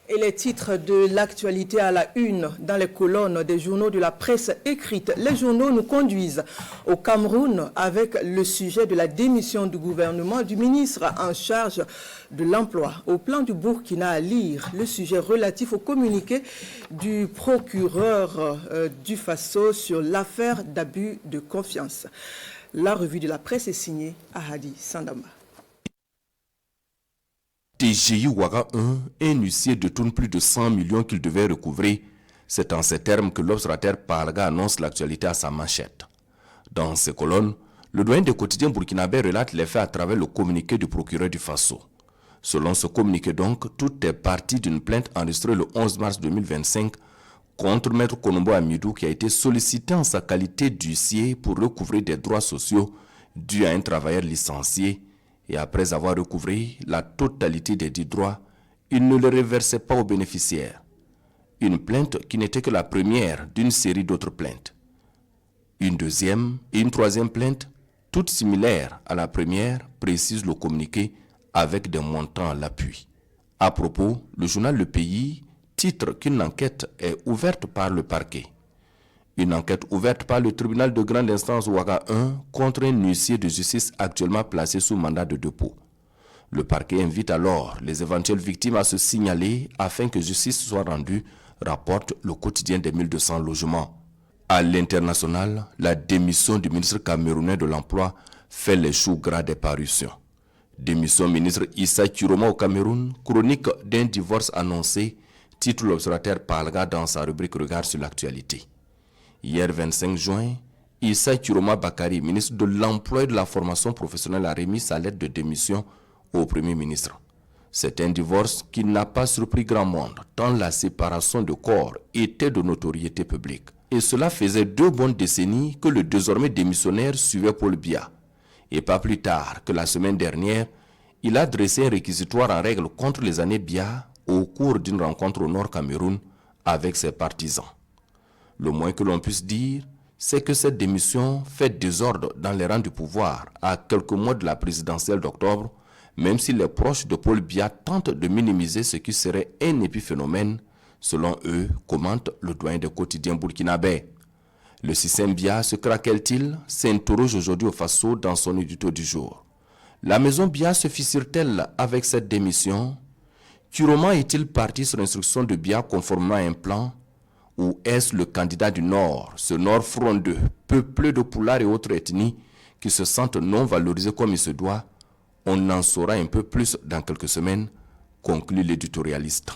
Et les titres de l'actualité à la une dans les colonnes des journaux de la presse écrite. Les journaux nous conduisent au Cameroun avec le sujet de la démission du gouvernement du ministre en charge de l'emploi. Au plan du Burkina à lire, le sujet relatif au communiqué du procureur du Faso sur l'affaire d'abus de confiance. La revue de la presse est signée Ahadi Sandamba. TGI Ouaga 1, un huissier détourne plus de 100 millions qu'il devait recouvrer. C'est en ces termes que l'observateur Parga annonce l'actualité à sa manchette. Dans ces colonnes, le doyen des quotidiens burkinabés relate les faits à travers le communiqué du procureur du Faso. Selon ce communiqué donc, tout est parti d'une plainte enregistrée le 11 mars 2025 contre Maître Konombo Amidou qui a été sollicité en sa qualité d'huissier pour recouvrer des droits sociaux dus à un travailleur licencié. Et après avoir recouvré la totalité des dits droits, il ne le reversait pas aux bénéficiaires. Une plainte qui n'était que la première d'une série d'autres plaintes. Une deuxième et une troisième plainte, toutes similaires à la première, précise le communiqué avec des montants à l'appui. À propos, le journal Le Pays titre qu'une enquête est ouverte par le parquet. Une enquête ouverte par le tribunal de grande instance Ouaga 1 contre un huissier de justice actuellement placé sous mandat de dépôt. Le parquet invite alors les éventuelles victimes à se signaler afin que justice soit rendue, rapporte le quotidien des 1200 logements. À l'international, la démission du ministre camerounais de l'Emploi fait les choux gras des parutions. Démission ministre Issa Chiroma au Cameroun, chronique d'un divorce annoncé, titre l'observateur Parga dans sa rubrique Regard sur l'actualité. Hier 25 juin, Issa Chiroma Bakari, ministre de l'Emploi et de la Formation professionnelle, a remis sa lettre de démission au Premier ministre. C'est un divorce qui n'a pas surpris grand monde, tant la séparation de corps était de notoriété publique. Et cela faisait 2 bonnes décennies que le désormais démissionnaire suivait Paul Biya. Et pas plus tard que la semaine dernière, il a dressé un réquisitoire en règle contre les années Biya au cours d'une rencontre au Nord Cameroun avec ses partisans. Le moins que l'on puisse dire, c'est que cette démission fait désordre dans les rangs du pouvoir à quelques mois de la présidentielle d'octobre, même si les proches de Paul Biya tentent de minimiser ce qui serait un épiphénomène, selon eux, commente le doyen des quotidiens burkinabés. Le système Biya se craquelle-t-il s'interroge aujourd'hui au Faso dans son édito du jour. La maison Biya se fissure-t-elle avec cette démission? Chiroma est-il parti sur instruction de Biya conformément à un plan? Ou est-ce le candidat du Nord, ce Nord frondeux, peuplé de poulards et autres ethnies, qui se sentent non valorisés comme il se doit? On en saura un peu plus dans quelques semaines, conclut l'éditorialiste.